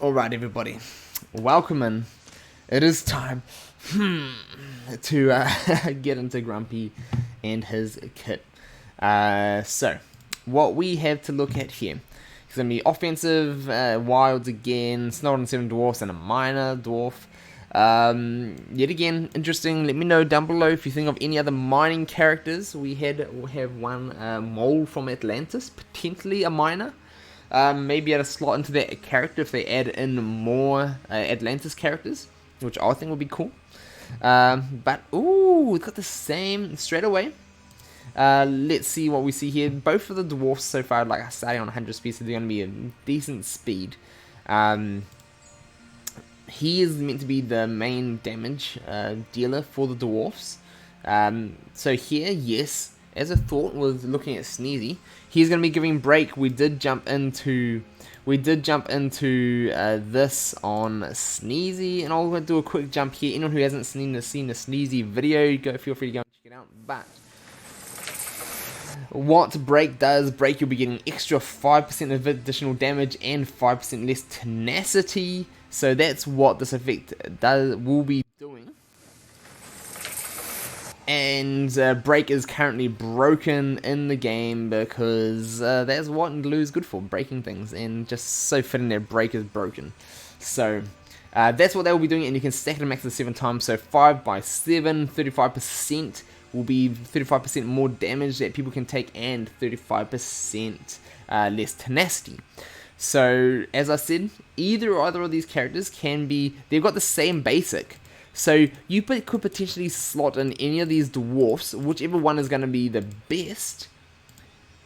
Alright everybody, welcome in. It is time to get into Grumpy and his kit. So, what we have to look at here is going to be offensive, wilds again, Snow and 7 dwarfs and a minor dwarf. Yet again, interesting. Let me know down below if you think of any other mining characters. We have one mole from Atlantis, potentially a miner. Maybe add a slot into that character if they add in more Atlantis characters, which I think would be cool. But ooh, it's got the same straight away. Let's see what we see here. Both of the dwarfs so far, like I say, on 100 speed, so they're going to be a decent speed. He is meant to be the main damage dealer for the dwarfs. So here, yes, as I thought, was looking at Sneezy. He's going to be giving break. We did jump into this on Sneezy, and I'll go do a quick jump here. Anyone who hasn't seen the Sneezy video, feel free to go and check it out. But what break does, you'll be getting extra 5% of additional damage and 5% less tenacity. So that's what this effect will be doing. And break is currently broken in the game because that's what Glue's good for, breaking things, and just so fitting that break is broken. So that's what they will be doing, and you can stack it a max of 7 times. So 5 by 7, 35% will be 35% more damage that people can take, and 35% less tenacity. So as I said, either of these characters can be, they've got the same basic. So you could potentially slot in any of these dwarfs, whichever one is going to be the best,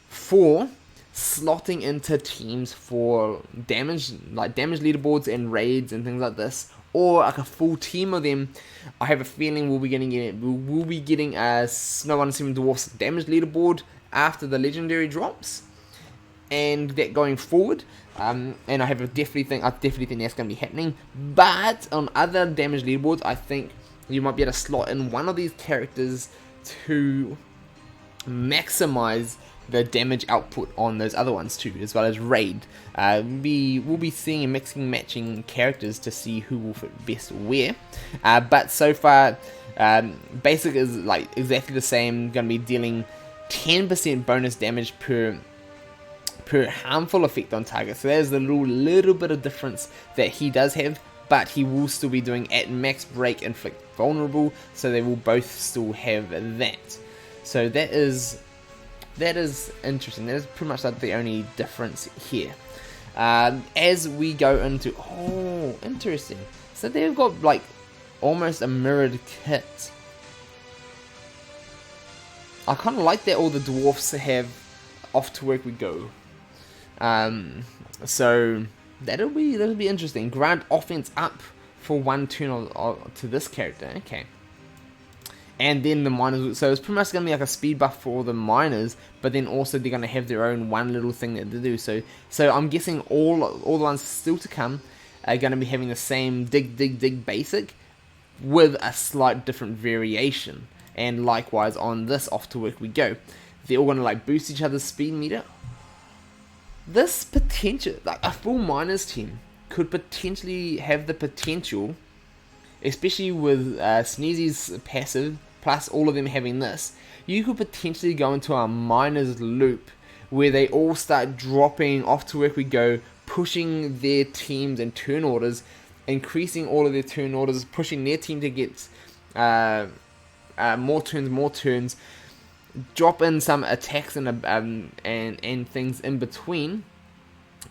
for slotting into teams for damage, like damage leaderboards and raids and things like this, or like a full team of them. I have a feeling we'll be getting a Snow Under 7 Dwarfs damage leaderboard after the legendary drops, and that going forward. And I definitely think that's going to be happening. But on other damage leaderboards, I think you might be able to slot in one of these characters to maximize the damage output on those other ones too, as well as raid. We'll be seeing and mixing, matching characters to see who will fit best where. But so far, basic is like exactly the same. Going to be dealing 10% bonus damage per harmful effect on target. So there's a little bit of difference that he does have, but he will still be doing at max break, inflict vulnerable, so they will both still have that. So that is interesting. That is pretty much like the only difference here. As we go into, oh, interesting. So they've got like almost a mirrored kit. I kind of like that all the dwarfs have off to work we go. So that'll be interesting. Grant offense up for 1 turn to this character. Okay. And then the miners, so it's pretty much going to be like a speed buff for all the miners, but then also they're going to have their own one little thing that they do. So I'm guessing all the ones still to come are going to be having the same dig basic with a slight different variation. And likewise on this off to work we go. They're all going to like boost each other's speed meter. This potential, like a full miners team, could potentially have the potential, especially with Sneezy's passive, plus all of them having this, you could potentially go into a miners loop where they all start dropping off to work we go, pushing their teams and turn orders, increasing all of their turn orders, pushing their team to get more turns, drop in some attacks and things in between,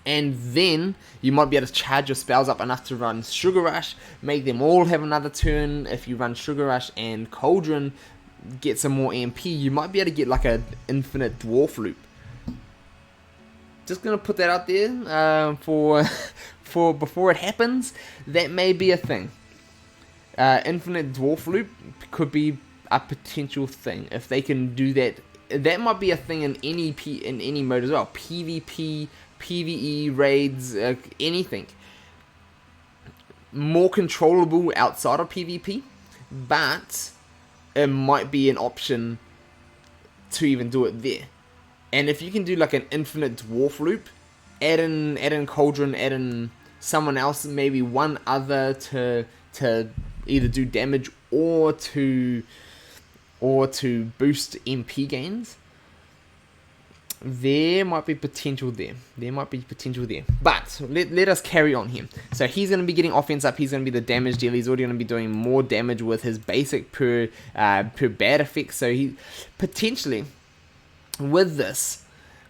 and then you might be able to charge your spells up enough to run Sugar Rush, make them all have another turn. If you run Sugar Rush and Cauldron, get some more MP, you might be able to get like an infinite dwarf loop. Just gonna put that out there for before it happens. That may be a thing. Infinite dwarf loop could be a potential thing if they can do that. That might be a thing in any mode as well. PvP, PvE, raids, anything. More controllable outside of PvP, but it might be an option to even do it there. And if you can do like an infinite dwarf loop, add in Cauldron, add in someone else, maybe one other to either do damage or to boost MP gains, there might be potential there. But let us carry on here. So he's going to be getting offense up. He's going to be the damage dealer. He's already going to be doing more damage with his basic per bad effects. So he potentially, with this,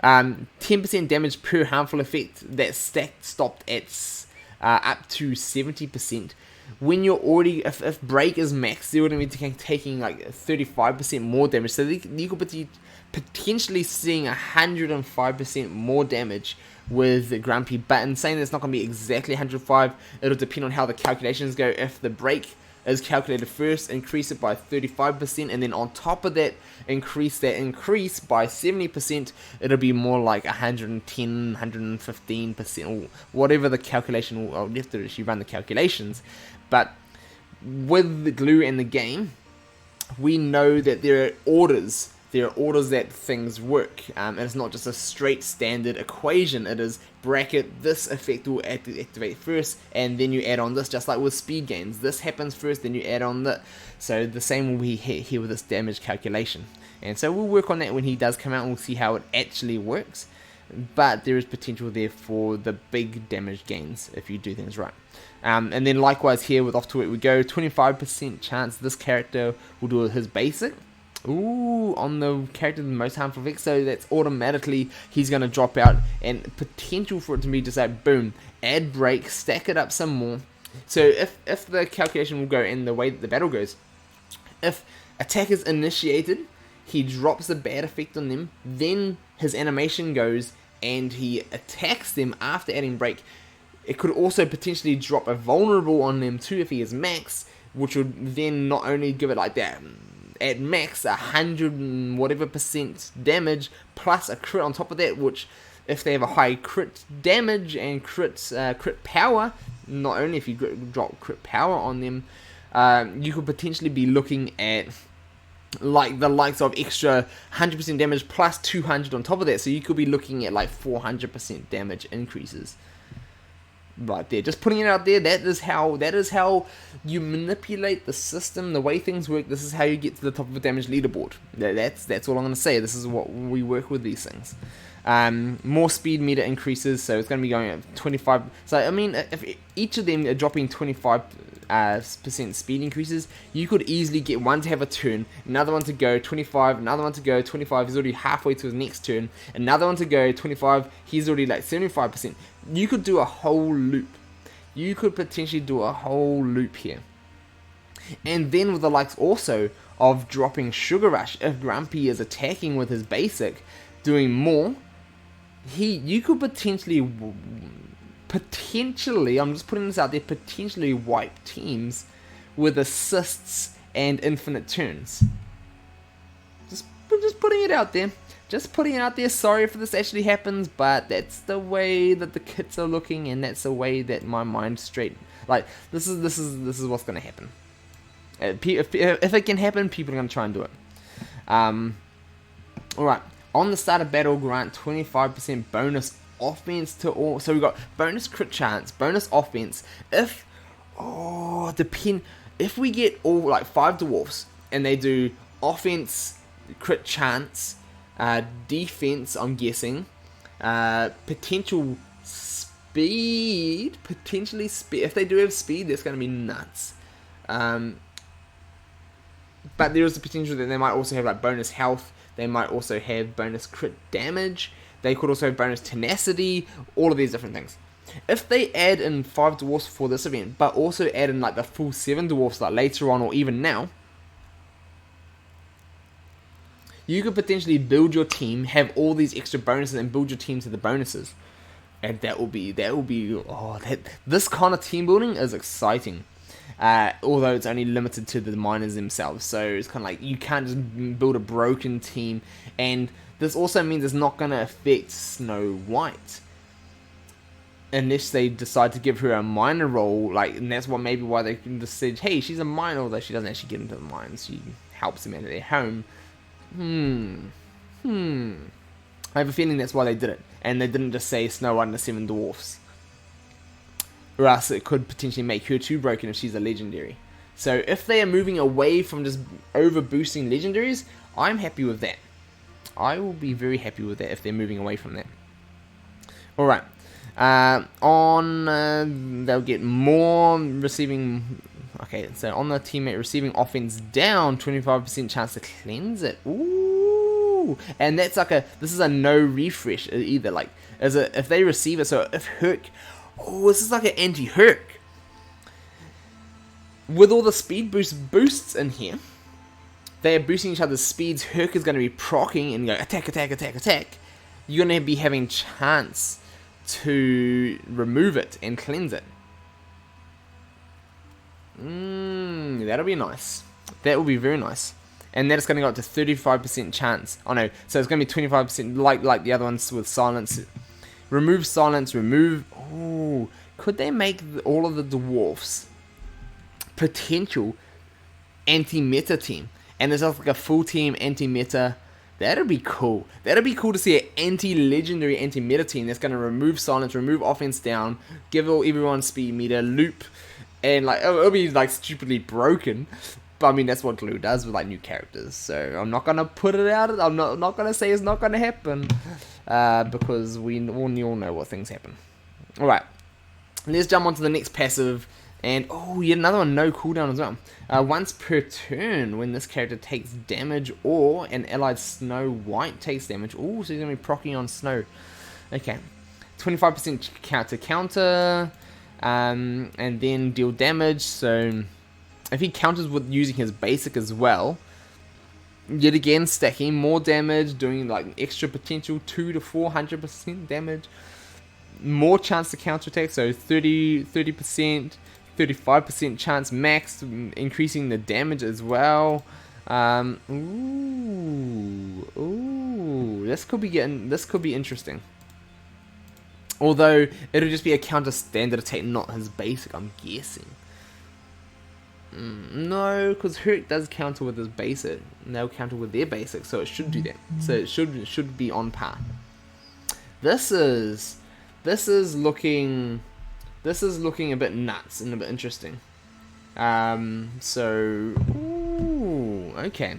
10% damage per harmful effect, that stopped at up to 70%. When you're already, if break is max, you're going to be taking like 35% more damage. So you could potentially seeing 105% more damage with Grumpy. But in saying that, it's not going to be exactly 105. It'll depend on how the calculations go. If the break is calculated first, increase it by 35%, and then on top of that, increase by 70%, it'll be more like 110, 115%, or whatever the calculation will. I'll have to actually run the calculations. But with the glue in the game, we know that there are orders. There are orders that things work, and it's not just a straight standard equation. It is bracket, this effect will activate first, and then you add on this, just like with speed gains. This happens first, then you add on that. So the same will be here with this damage calculation. And so we'll work on that when he does come out, and we'll see how it actually works. But there is potential there for the big damage gains if you do things right. And then likewise here with Off to It We Go, 25% chance this character will do his basic. Ooh, on the character with the most harmful effects, so that's automatically he's going to drop out, and potential for it to be just like boom, add break, stack it up some more. So if the calculation will go in the way that the battle goes, if attack is initiated, he drops the bad effect on them, then his animation goes and he attacks them after adding break. It could also potentially drop a vulnerable on them too if he is max, which would then not only give it like that at max 100 and whatever % damage plus a crit on top of that, which if they have a high crit damage and crit power, not only if you drop crit power on them, you could potentially be looking at like the likes of extra 100% damage plus 200 on top of that, so you could be looking at like 400% damage increases. Right there, just putting it out there. That is how you manipulate the system, the way things work. This is how you get to the top of a damage leaderboard. That's all I'm going to say. This is what we work with these things. More speed meter increases, so it's going to be going at 25. So I mean, if each of them are dropping 25% speed increases, you could easily get one to have a turn, another one to go 25, another one to go 25. He's already halfway to his next turn. Another one to go 25. He's already like 75%. You could do a whole loop. You could potentially do a whole loop here. And then with the likes also of dropping Sugar Rush, if Grumpy is attacking with his basic, doing more, you could potentially, I'm just putting this out there, potentially wipe teams with assists and infinite turns. Just putting it out there. Sorry if this actually happens, but that's the way that the kits are looking, and that's the way that my mind's straight. Like this is what's gonna happen. If it can happen, people are gonna try and do it. All right. On the start of battle, grant 25% bonus offense to all. So we got bonus crit chance, bonus offense. If we get all like 5 dwarfs and they do offense, crit chance, defense, I'm guessing, potentially speed. If they do have speed, that's going to be nuts. But there is the potential that they might also have like bonus health. They might also have bonus crit damage. They could also have bonus tenacity. All of these different things. If they add in 5 dwarfs for this event, but also add in like the full 7 dwarfs like later on or even now, you could potentially build your team, have all these extra bonuses, and build your team to the bonuses. And this kind of team building is exciting. Although it's only limited to the miners themselves, so it's kind of like you can't just build a broken team. And this also means it's not going to affect Snow White unless they decide to give her a miner role, and that's maybe why they can just say, hey, she's a miner, although she doesn't actually get into the mines. She helps them out of their home. I have a feeling that's why they did it, and they didn't just say Snow White and the 7 dwarfs. or else it could potentially make her too broken if she's a legendary. So if they are moving away from just over boosting legendaries, I'm happy with that. I will be very happy with that if they're moving away from that. Alright. They'll get more receiving. Okay, so on the teammate receiving offense down, 25% chance to cleanse it. Ooh, and that's like this is a no refresh either. Like, if they receive it, so if Herc, this is like an anti-Herc. With all the speed boosts in here, they are boosting each other's speeds. Herc is going to be proccing and go attack, attack, attack, attack. You're going to be having chance to remove it and cleanse it. That'll be nice. That will be very nice. And then it's going to go up to 35% chance. Oh no, so it's going to be 25% like the other ones with silence. Remove silence, remove. Oh, could they make all of the dwarfs potential anti-meta team? And there's like a full team anti-meta. That'd be cool. That'd be cool to see an anti-legendary anti-meta team that's going to remove silence, remove offense down, give everyone speed meter, loop, and like it'll be like stupidly broken. But I mean, that's what Glue does with like new characters. So I'm not going to put it out. I'm not going to say it's not going to happen. Because we all know what things happen. Alright. Let's jump on to the next passive. And, yet another one, no cooldown as well. Once per turn, when this character takes damage or an allied Snow White takes damage. So he's going to be proccing on Snow. Okay. 25% counter. And then deal damage. So, if he counters with using his basic as well, yet again, stacking more damage, doing like extra potential 200 to 400% damage. More chance to counterattack, so 30%. 35% chance max, increasing the damage as well. This could be interesting. Although it'll just be a counter standard attack, not his basic, I'm guessing. No, because Herc does counter with his basic, and they'll counter with their basic, so it should do that. So it should be on par. This is looking a bit nuts and a bit interesting. Okay.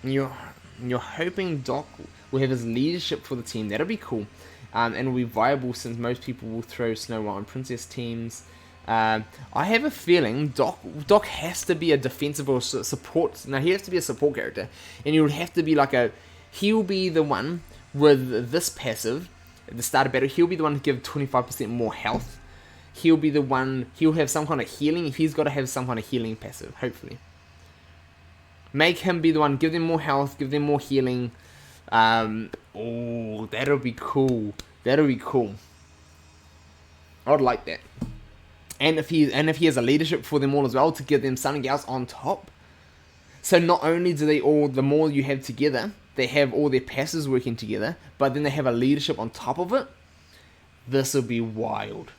You're hoping Doc will have his leadership for the team. That'll be cool. And will be viable since most people will throw Snow White and Princess teams. I have a feeling Doc has to be a defensive or support. Now he has to be a support character, and he would have to be he'll be the one with this passive. At the start of battle, he'll be the one to give 25% more health. He'll have some kind of healing. He's got to have some kind of healing passive, hopefully. Make him be the one, give them more health, give them more healing. That'll be cool. That'll be cool. I would like that. And if he has a leadership for them all as well, to give them something else on top. So not only do they all, the more you have together, they have all their passes working together, but then they have a leadership on top of it. This will be wild.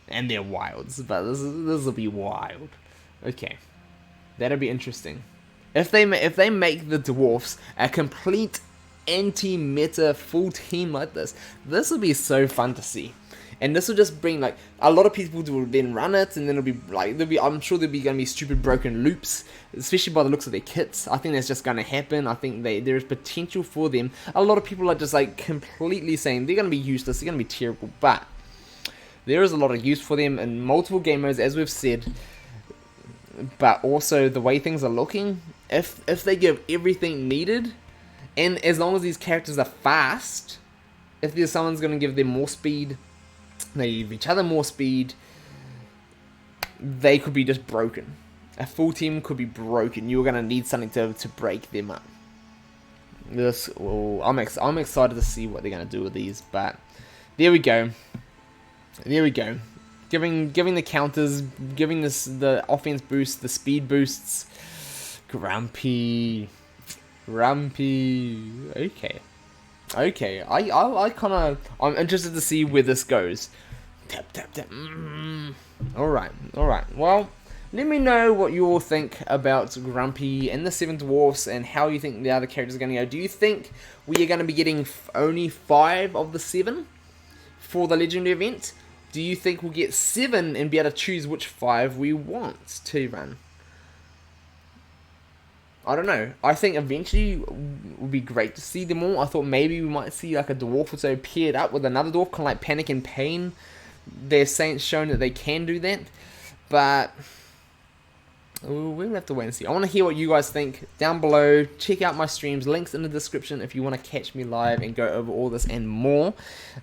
And they're wilds, but this will be wild. Okay. That'll be interesting. If they make the dwarfs a complete anti-meta full team like this will be so fun to see. And this will just bring, like, a lot of people will then run it, and then it'll be, like, I'm sure there'll be going to be stupid broken loops, especially by the looks of their kits. I think that's just going to happen. I think there is potential for them. A lot of people are just, like, completely saying they're going to be useless, they're going to be terrible, but there is a lot of use for them in multiple game modes, as we've said. But also, the way things are looking, if they give everything needed, and as long as these characters are fast, if there's someone's going to give them more speed, they give each other more speed, they could be just broken. A full team could be broken. You're going to need something to break them up. I'm excited to see what they're going to do with these, but there we go. Giving the counters, giving the offense boost, the speed boosts. Grumpy. Okay. I'm interested to see where this goes. Tap. Alright. Well, let me know what you all think about Grumpy and the 7 Dwarfs, and how you think the other characters are going to go. Do you think we are going to be getting only 5 of the 7? for the Legendary event? Do you think we'll get 7 and be able to choose which 5 we want to run? I don't know. I think eventually it would be great to see them all. I thought maybe we might see like a dwarf or so paired up with another dwarf, kind of like Panic and Pain. Their Saints shown that they can do that, but we'll have to wait and see. I want to hear what you guys think down below. Check out my streams, links in the description if you want to catch me live and go over all this and more.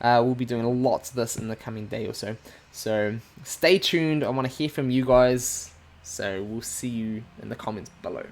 We'll be doing lots of this in the coming day or so. So stay tuned. I want to hear from you guys. So we'll see you in the comments below.